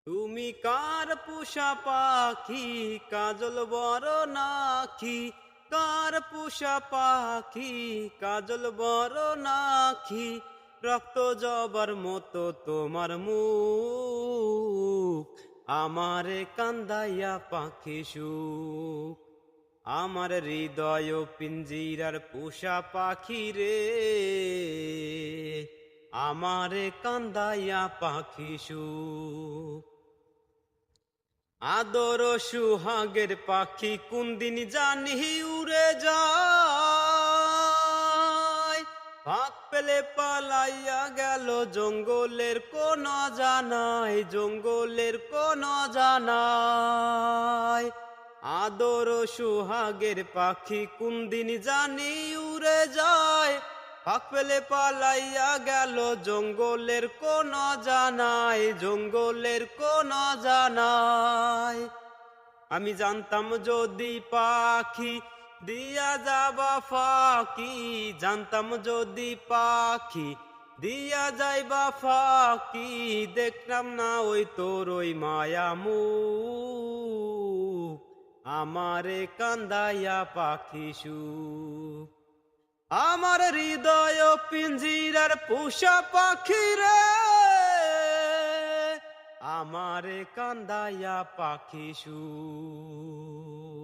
তুমি কার পোষা পাখি কাজল বড় নাকি, কার পোষা পাখি কাজল বড় নাকি, রক্ত জবার মতো তোমার মুখ, আমারে কান্দাইয়া পাখি সুখ। আমার হৃদয় পিঞ্জিরার পোষা পাখি রে, আমারে কান্দাইয়া পাখি সুখ। আদর সুহাগের পাখি কোনদিন জানি উড়ে যায়, ফাঁক পেলে পালাইয়া গেল জঙ্গলের কোন জানাই, জঙ্গলের কোন জানাই। আদর সুহাগের পাখি কোনদিন জানি উড়ে যায়, ফাঁক পেলে পালাইয়া গেল জঙ্গলের কোন জানাই, জঙ্গলের কোন জানাই। আমি জানতাম যদি পাখি দিয়া যাবা ফাঁকি, জানতাম যদি পাখি দিয়া যাইবা ফাঁকি, দেখতাম না ওই তোর ওই মায়া মুখ, আমারে কান্দাইয়া পাখি সুখ। আমার হৃদয় পিঞ্জিরার পোষা পাখি রে, আমারে কান্দাইয়া পাখি সুখ।